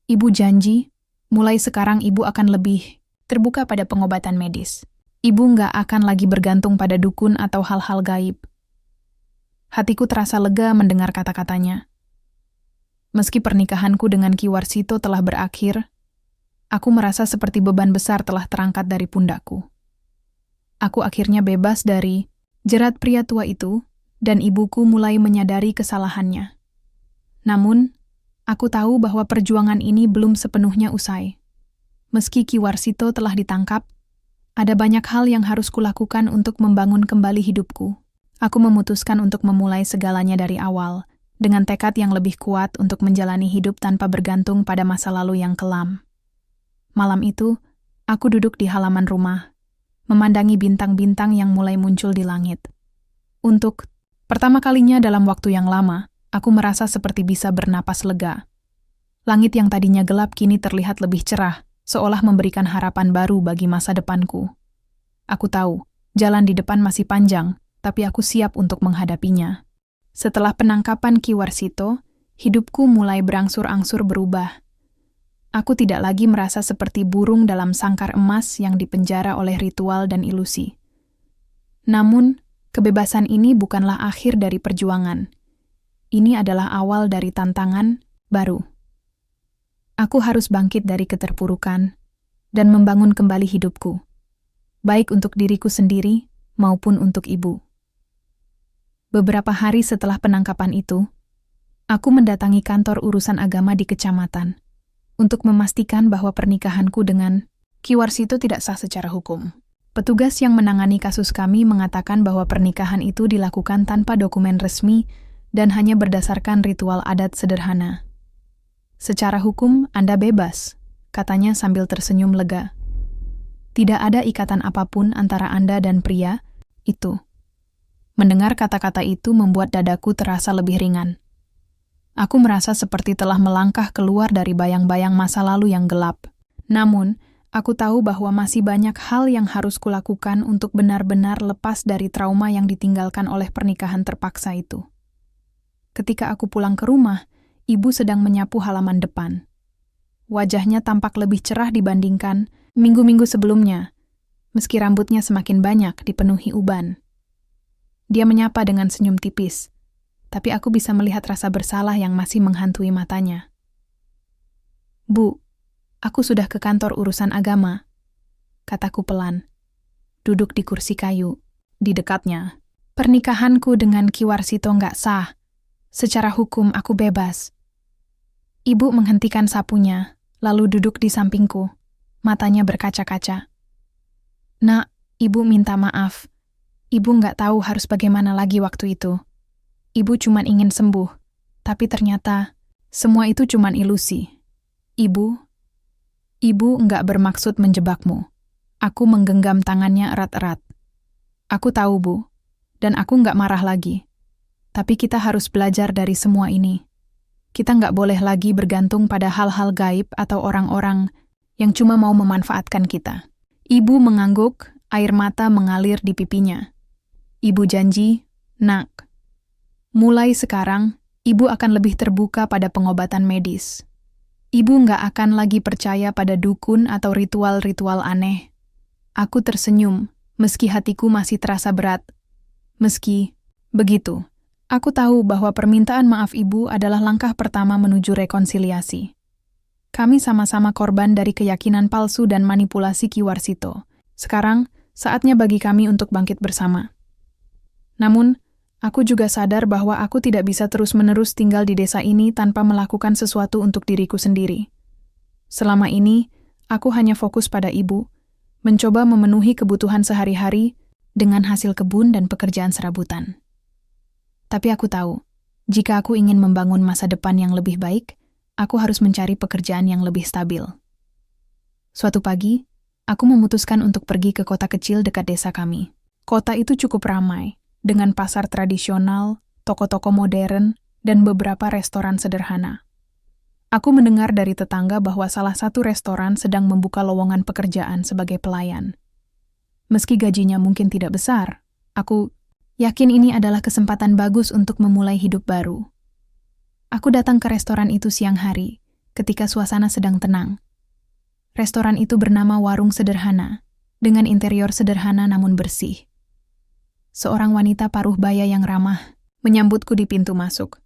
[SPEAKER 1] "Ibu janji, mulai sekarang ibu akan lebih terbuka pada pengobatan medis. Ibu nggak akan lagi bergantung pada dukun atau hal-hal gaib." Hatiku terasa lega mendengar kata-katanya. Meski pernikahanku dengan Ki Warsito telah berakhir, aku merasa seperti beban besar telah terangkat dari pundakku. Aku akhirnya bebas dari jerat pria tua itu, dan ibuku mulai menyadari kesalahannya. Namun, aku tahu bahwa perjuangan ini belum sepenuhnya usai. Meski Ki Warsito telah ditangkap, ada banyak hal yang harus kulakukan untuk membangun kembali hidupku. Aku memutuskan untuk memulai segalanya dari awal, dengan tekad yang lebih kuat untuk menjalani hidup tanpa bergantung pada masa lalu yang kelam. Malam itu, aku duduk di halaman rumah, memandangi bintang-bintang yang mulai muncul di langit. Untuk pertama kalinya dalam waktu yang lama, aku merasa seperti bisa bernapas lega. Langit yang tadinya gelap kini terlihat lebih cerah, seolah memberikan harapan baru bagi masa depanku. Aku tahu, jalan di depan masih panjang, tapi aku siap untuk menghadapinya. Setelah penangkapan Ki Warsito, hidupku mulai berangsur-angsur berubah. Aku tidak lagi merasa seperti burung dalam sangkar emas yang dipenjara oleh ritual dan ilusi. Namun, kebebasan ini bukanlah akhir dari perjuangan. Ini adalah awal dari tantangan baru. Aku harus bangkit dari keterpurukan dan membangun kembali hidupku, baik untuk diriku sendiri maupun untuk ibu. Beberapa hari setelah penangkapan itu, aku mendatangi kantor urusan agama di kecamatan untuk memastikan bahwa pernikahanku dengan Ki Warsito tidak sah secara hukum. Petugas yang menangani kasus kami mengatakan bahwa pernikahan itu dilakukan tanpa dokumen resmi dan hanya berdasarkan ritual adat sederhana. "Secara hukum, Anda bebas," katanya sambil tersenyum lega. "Tidak ada ikatan apapun antara Anda dan pria itu." Mendengar kata-kata itu membuat dadaku terasa lebih ringan. Aku merasa seperti telah melangkah keluar dari bayang-bayang masa lalu yang gelap. Namun, aku tahu bahwa masih banyak hal yang harus kulakukan untuk benar-benar lepas dari trauma yang ditinggalkan oleh pernikahan terpaksa itu. Ketika aku pulang ke rumah, ibu sedang menyapu halaman depan. Wajahnya tampak lebih cerah dibandingkan minggu-minggu sebelumnya, meski rambutnya semakin banyak dipenuhi uban. Dia menyapa dengan senyum tipis, tapi aku bisa melihat rasa bersalah yang masih menghantui matanya. Bu, aku sudah ke kantor urusan agama, kataku pelan. Duduk di kursi kayu, di dekatnya. Pernikahanku dengan Ki Warsito nggak sah. Secara hukum aku bebas. Ibu menghentikan sapunya, lalu duduk di sampingku. Matanya berkaca-kaca. Nak, ibu minta maaf. Ibu nggak tahu harus bagaimana lagi waktu itu. Ibu cuma ingin sembuh, tapi ternyata semua itu cuma ilusi. Ibu nggak bermaksud menjebakmu. Aku menggenggam tangannya erat-erat. Aku tahu, Bu, dan aku nggak marah lagi. Tapi kita harus belajar dari semua ini. Kita nggak boleh lagi bergantung pada hal-hal gaib atau orang-orang yang cuma mau memanfaatkan kita. Ibu mengangguk, air mata mengalir di pipinya. Ibu janji, Nak, mulai sekarang, ibu akan lebih terbuka pada pengobatan medis. Ibu nggak akan lagi percaya pada dukun atau ritual-ritual aneh. Aku tersenyum, meski hatiku masih terasa berat. Meski begitu, aku tahu bahwa permintaan maaf ibu adalah langkah pertama menuju rekonsiliasi. Kami sama-sama korban dari keyakinan palsu dan manipulasi Ki Warsito. Sekarang, saatnya bagi kami untuk bangkit bersama. Namun, aku juga sadar bahwa aku tidak bisa terus-menerus tinggal di desa ini tanpa melakukan sesuatu untuk diriku sendiri. Selama ini, aku hanya fokus pada ibu, mencoba memenuhi kebutuhan sehari-hari dengan hasil kebun dan pekerjaan serabutan. Tapi aku tahu, jika aku ingin membangun masa depan yang lebih baik, aku harus mencari pekerjaan yang lebih stabil. Suatu pagi, aku memutuskan untuk pergi ke kota kecil dekat desa kami. Kota itu cukup ramai, dengan pasar tradisional, toko-toko modern, dan beberapa restoran sederhana. Aku mendengar dari tetangga bahwa salah satu restoran sedang membuka lowongan pekerjaan sebagai pelayan. Meski gajinya mungkin tidak besar, aku yakin ini adalah kesempatan bagus untuk memulai hidup baru. Aku datang ke restoran itu siang hari, ketika suasana sedang tenang. Restoran itu bernama Warung Sederhana, dengan interior sederhana namun bersih. Seorang wanita paruh baya yang ramah menyambutku di pintu masuk.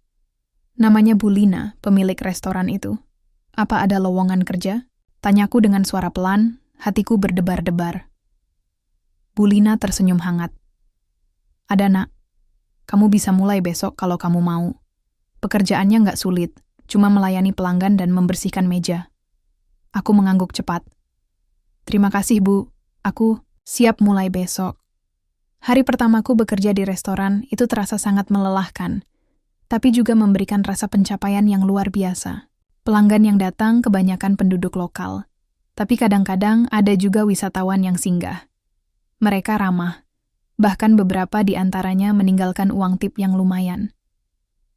[SPEAKER 1] Namanya Bu Lina, pemilik restoran itu. Apa ada lowongan kerja? Tanyaku dengan suara pelan, hatiku berdebar-debar. Bu Lina tersenyum hangat. Ada, Nak. Kamu bisa mulai besok kalau kamu mau. Pekerjaannya nggak sulit, cuma melayani pelanggan dan membersihkan meja. Aku mengangguk cepat. Terima kasih, Bu. Aku siap mulai besok. Hari pertamaku bekerja di restoran itu terasa sangat melelahkan, tapi juga memberikan rasa pencapaian yang luar biasa. Pelanggan yang datang kebanyakan penduduk lokal, tapi kadang-kadang ada juga wisatawan yang singgah. Mereka ramah, bahkan beberapa di antaranya meninggalkan uang tip yang lumayan.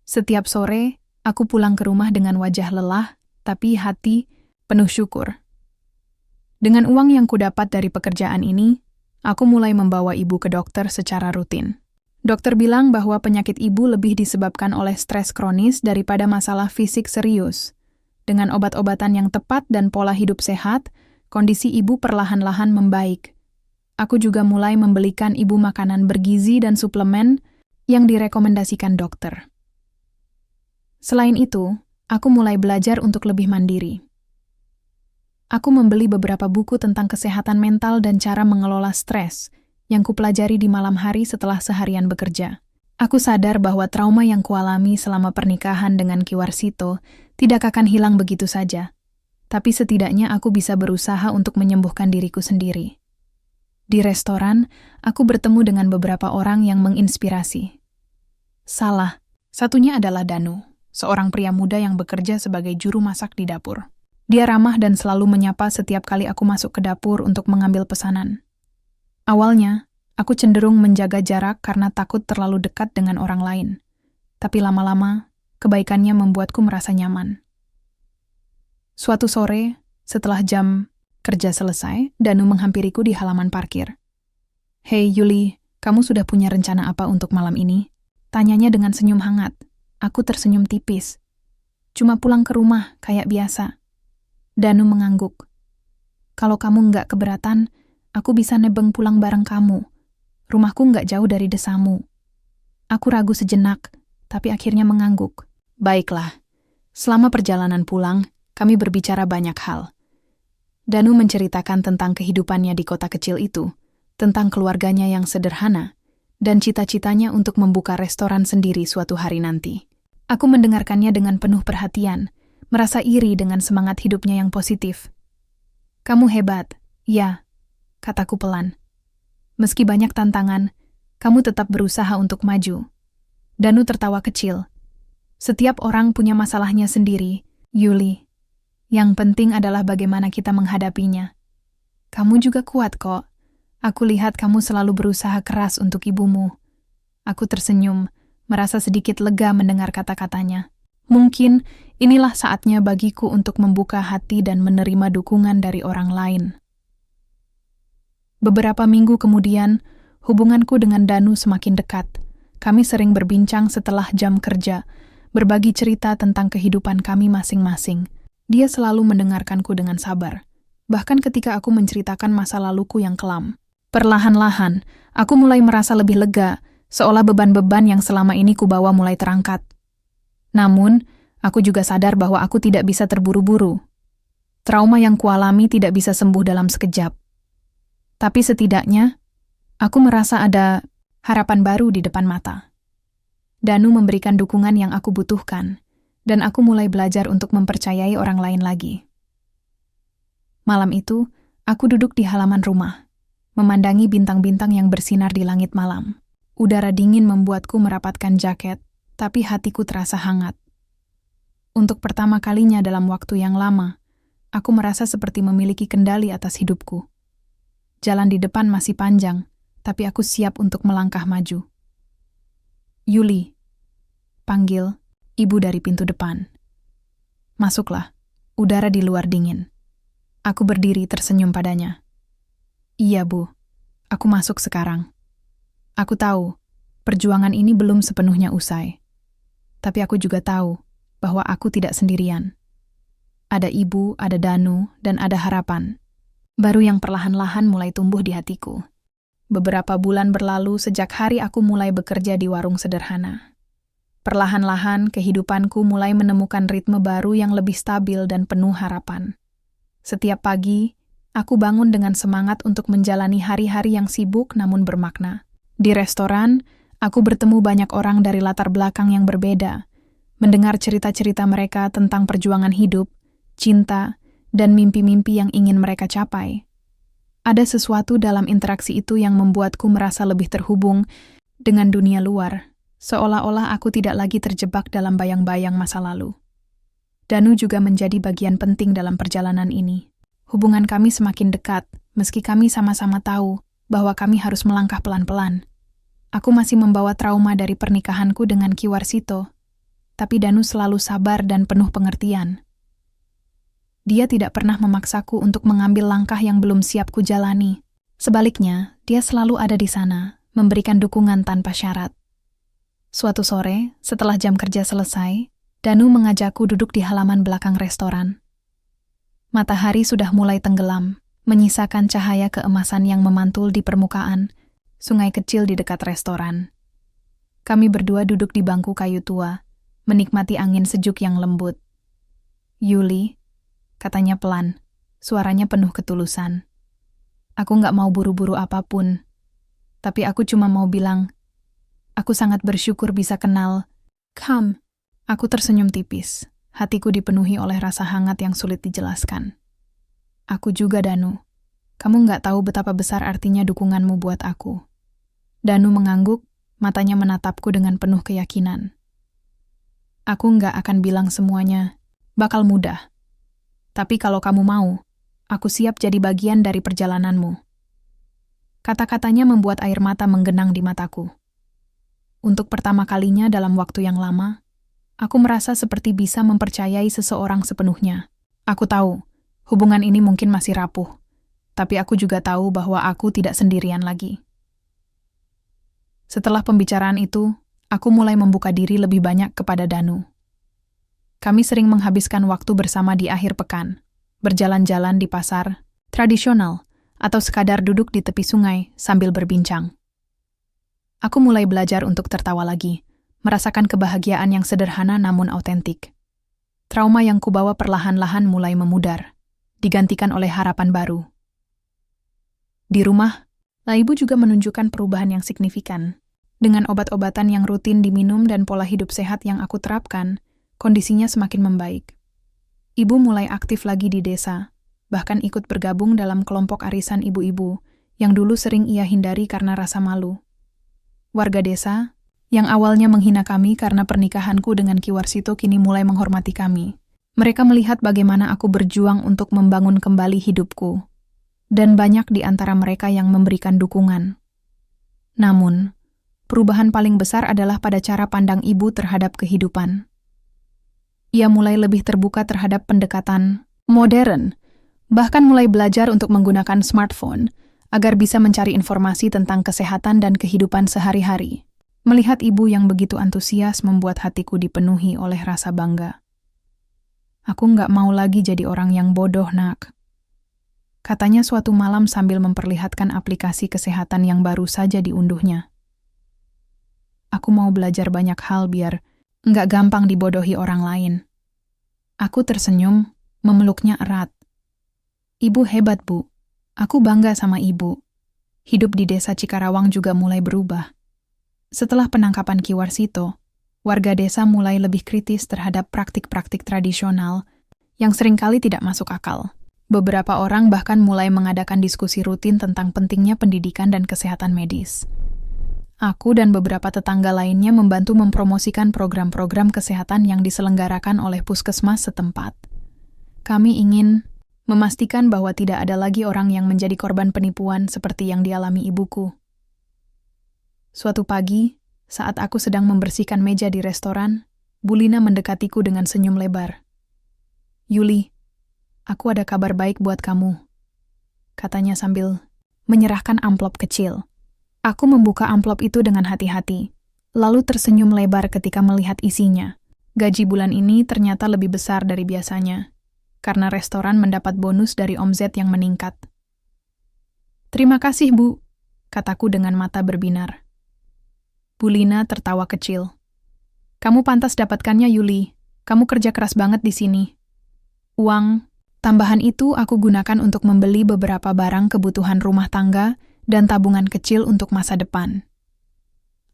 [SPEAKER 1] Setiap sore, aku pulang ke rumah dengan wajah lelah, tapi hati penuh syukur. Dengan uang yang kudapat dari pekerjaan ini, aku mulai membawa ibu ke dokter secara rutin. Dokter bilang bahwa penyakit ibu lebih disebabkan oleh stres kronis daripada masalah fisik serius. Dengan obat-obatan yang tepat dan pola hidup sehat, kondisi ibu perlahan-lahan membaik. Aku juga mulai membelikan ibu makanan bergizi dan suplemen yang direkomendasikan dokter. Selain itu, aku mulai belajar untuk lebih mandiri. Aku membeli beberapa buku tentang kesehatan mental dan cara mengelola stres yang kupelajari di malam hari setelah seharian bekerja. Aku sadar bahwa trauma yang kualami selama pernikahan dengan Ki Warsito tidak akan hilang begitu saja. Tapi setidaknya aku bisa berusaha untuk menyembuhkan diriku sendiri. Di restoran, aku bertemu dengan beberapa orang yang menginspirasi. Salah satunya adalah Danu, seorang pria muda yang bekerja sebagai juru masak di dapur. Dia ramah dan selalu menyapa setiap kali aku masuk ke dapur untuk mengambil pesanan. Awalnya, aku cenderung menjaga jarak karena takut terlalu dekat dengan orang lain. Tapi lama-lama, kebaikannya membuatku merasa nyaman. Suatu sore, setelah jam kerja selesai, Danu menghampiriku di halaman parkir. "Hei Yuli, kamu sudah punya rencana apa untuk malam ini?" Tanyanya dengan senyum hangat. Aku tersenyum tipis. "Cuma pulang ke rumah, kayak biasa." Danu mengangguk. "Kalau kamu nggak keberatan, aku bisa nebeng pulang bareng kamu. Rumahku nggak jauh dari desamu." Aku ragu sejenak, tapi akhirnya mengangguk. "Baiklah, selama perjalanan pulang, Kami berbicara banyak hal. Danu menceritakan tentang kehidupannya di kota kecil itu, tentang keluarganya yang sederhana, dan cita-citanya untuk membuka restoran sendiri suatu hari nanti. Aku mendengarkannya dengan penuh perhatian, merasa iri dengan semangat hidupnya yang positif. "Kamu hebat," "Ya," kataku pelan. "Meski banyak tantangan, kamu tetap berusaha untuk maju." Danu tertawa kecil. "Setiap orang punya masalahnya sendiri, Yuli. Yang penting adalah bagaimana kita menghadapinya. Kamu juga kuat kok. Aku lihat kamu selalu berusaha keras untuk ibumu." Aku tersenyum, merasa sedikit lega mendengar kata-katanya. Mungkin inilah saatnya bagiku untuk membuka hati dan menerima dukungan dari orang lain. Beberapa minggu kemudian, hubunganku dengan Danu semakin dekat. Kami sering berbincang setelah jam kerja, berbagi cerita tentang kehidupan kami masing-masing. Dia selalu mendengarkanku dengan sabar, bahkan ketika aku menceritakan masa laluku yang kelam. Perlahan-lahan, aku mulai merasa lebih lega, seolah beban-beban yang selama ini kubawa mulai terangkat. Namun, aku juga sadar bahwa aku tidak bisa terburu-buru. Trauma yang kualami tidak bisa sembuh dalam sekejap. Tapi setidaknya, aku merasa ada harapan baru di depan mata. Danu memberikan dukungan yang aku butuhkan, dan aku mulai belajar untuk mempercayai orang lain lagi. Malam itu, aku duduk di halaman rumah, memandangi bintang-bintang yang bersinar di langit malam. Udara dingin membuatku merapatkan jaket, tapi hatiku terasa hangat. Untuk pertama kalinya dalam waktu yang lama, aku merasa seperti memiliki kendali atas hidupku. Jalan di depan masih panjang, tapi aku siap untuk melangkah maju. "Yuli," panggil ibu dari pintu depan. "Masuklah, udara di luar dingin." Aku berdiri tersenyum padanya. "Iya, Bu. Aku masuk sekarang. Aku tahu, perjuangan ini belum sepenuhnya usai. Tapi aku juga tahu bahwa aku tidak sendirian. Ada ibu, ada Danu, dan ada harapan. Baru yang perlahan-lahan mulai tumbuh di hatiku. Beberapa bulan berlalu sejak hari aku mulai bekerja di warung sederhana. Perlahan-lahan kehidupanku mulai menemukan ritme baru yang lebih stabil dan penuh harapan. Setiap pagi, aku bangun dengan semangat untuk menjalani hari-hari yang sibuk namun bermakna. Di restoran, aku bertemu banyak orang dari latar belakang yang berbeda, mendengar cerita-cerita mereka tentang perjuangan hidup, cinta, dan mimpi-mimpi yang ingin mereka capai. Ada sesuatu dalam interaksi itu yang membuatku merasa lebih terhubung dengan dunia luar, seolah-olah aku tidak lagi terjebak dalam bayang-bayang masa lalu. Danu juga menjadi bagian penting dalam perjalanan ini. Hubungan kami semakin dekat, meski kami sama-sama tahu bahwa kami harus melangkah pelan-pelan. Aku masih membawa trauma dari pernikahanku dengan Ki Warsito, tapi Danu selalu sabar dan penuh pengertian. Dia tidak pernah memaksaku untuk mengambil langkah yang belum siap ku jalani. Sebaliknya, dia selalu ada di sana, memberikan dukungan tanpa syarat. Suatu sore, setelah jam kerja selesai, Danu mengajakku duduk di halaman belakang restoran. Matahari sudah mulai tenggelam, menyisakan cahaya keemasan yang memantul di permukaan sungai kecil di dekat restoran. Kami berdua duduk di bangku kayu tua, menikmati angin sejuk yang lembut. "Yuli," katanya pelan, suaranya penuh ketulusan. "Aku nggak mau buru-buru apapun, tapi aku cuma mau bilang, aku sangat bersyukur bisa kenal kamu." Aku tersenyum tipis, hatiku dipenuhi oleh rasa hangat yang sulit dijelaskan. "Aku juga, Danu. Kamu nggak tahu betapa besar artinya dukunganmu buat aku." Danu mengangguk, matanya menatapku dengan penuh keyakinan. "Aku nggak akan bilang semuanya bakal mudah. Tapi kalau kamu mau, aku siap jadi bagian dari perjalananmu." Kata-katanya membuat air mata menggenang di mataku. Untuk pertama kalinya dalam waktu yang lama, aku merasa seperti bisa mempercayai seseorang sepenuhnya. Aku tahu, hubungan ini mungkin masih rapuh, tapi aku juga tahu bahwa aku tidak sendirian lagi. Setelah pembicaraan itu, aku mulai membuka diri lebih banyak kepada Danu. Kami sering menghabiskan waktu bersama di akhir pekan, berjalan-jalan di pasar tradisional, atau sekadar duduk di tepi sungai sambil berbincang. Aku mulai belajar untuk tertawa lagi, merasakan kebahagiaan yang sederhana namun autentik. Trauma yang kubawa perlahan-lahan mulai memudar, digantikan oleh harapan baru. Di rumah, Ibu juga menunjukkan perubahan yang signifikan. Dengan obat-obatan yang rutin diminum dan pola hidup sehat yang aku terapkan, kondisinya semakin membaik. Ibu mulai aktif lagi di desa, bahkan ikut bergabung dalam kelompok arisan ibu-ibu yang dulu sering ia hindari karena rasa malu. Warga desa, yang awalnya menghina kami karena pernikahanku dengan Ki Warsito kini mulai menghormati kami. Mereka melihat bagaimana aku berjuang untuk membangun kembali hidupku, dan banyak di antara mereka yang memberikan dukungan. Namun, perubahan paling besar adalah pada cara pandang ibu terhadap kehidupan. Ia mulai lebih terbuka terhadap pendekatan modern, bahkan mulai belajar untuk menggunakan smartphone agar bisa mencari informasi tentang kesehatan dan kehidupan sehari-hari. Melihat ibu yang begitu antusias membuat hatiku dipenuhi oleh rasa bangga. Aku nggak mau lagi jadi orang yang bodoh, Nak. Katanya suatu malam sambil memperlihatkan aplikasi kesehatan yang baru saja diunduhnya. Aku mau belajar banyak hal biar nggak gampang dibodohi orang lain. Aku tersenyum, memeluknya erat. Ibu hebat, Bu. Aku bangga sama Ibu. Hidup di desa Cikarawang juga mulai berubah. Setelah penangkapan Ki Warsito, warga desa mulai lebih kritis terhadap praktik-praktik tradisional yang seringkali tidak masuk akal. Beberapa orang bahkan mulai mengadakan diskusi rutin tentang pentingnya pendidikan dan kesehatan medis. Aku dan beberapa tetangga lainnya membantu mempromosikan program-program kesehatan yang diselenggarakan oleh puskesmas setempat. Kami ingin memastikan bahwa tidak ada lagi orang yang menjadi korban penipuan seperti yang dialami ibuku. Suatu pagi, saat aku sedang membersihkan meja di restoran, Bulina mendekatiku dengan senyum lebar. "Yuli, aku ada kabar baik buat kamu," katanya sambil menyerahkan amplop kecil. Aku membuka amplop itu dengan hati-hati, lalu tersenyum lebar ketika melihat isinya. Gaji bulan ini ternyata lebih besar dari biasanya, karena restoran mendapat bonus dari omzet yang meningkat. "Terima kasih, Bu," kataku dengan mata berbinar. Bulina tertawa kecil. "Kamu pantas dapatkannya, Yuli. Kamu kerja keras banget di sini." Uang tambahan itu aku gunakan untuk membeli beberapa barang kebutuhan rumah tangga dan tabungan kecil untuk masa depan.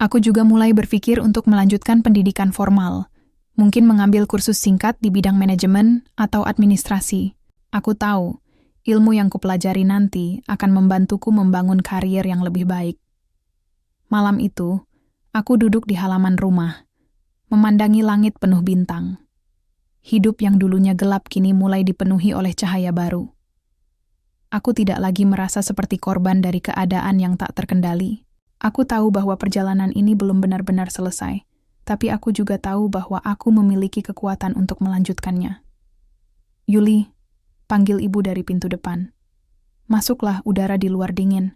[SPEAKER 1] Aku juga mulai berpikir untuk melanjutkan pendidikan formal, mungkin mengambil kursus singkat di bidang manajemen atau administrasi. Aku tahu, ilmu yang kupelajari nanti akan membantuku membangun karier yang lebih baik. Malam itu, aku duduk di halaman rumah, memandangi langit penuh bintang. Hidup yang dulunya gelap kini mulai dipenuhi oleh cahaya baru. Aku tidak lagi merasa seperti korban dari keadaan yang tak terkendali. Aku tahu bahwa perjalanan ini belum benar-benar selesai, tapi aku juga tahu bahwa aku memiliki kekuatan untuk melanjutkannya. "Yuli," panggil ibu dari pintu depan. "Masuklah, udara di luar dingin."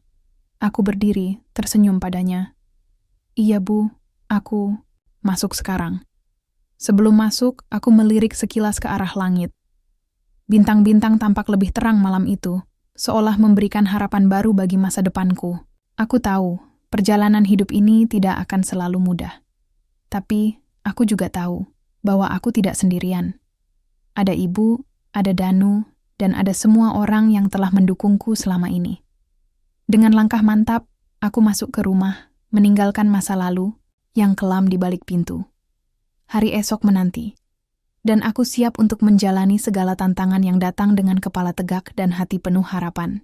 [SPEAKER 1] Aku berdiri, tersenyum padanya. "Iya, Bu, aku masuk sekarang." Sebelum masuk, aku melirik sekilas ke arah langit. Bintang-bintang tampak lebih terang malam itu, seolah memberikan harapan baru bagi masa depanku. Aku tahu, perjalanan hidup ini tidak akan selalu mudah. Tapi, aku juga tahu bahwa aku tidak sendirian. Ada ibu, ada Danu, dan ada semua orang yang telah mendukungku selama ini. Dengan langkah mantap, aku masuk ke rumah, meninggalkan masa lalu yang kelam di balik pintu. Hari esok menanti, dan aku siap untuk menjalani segala tantangan yang datang dengan kepala tegak dan hati penuh harapan.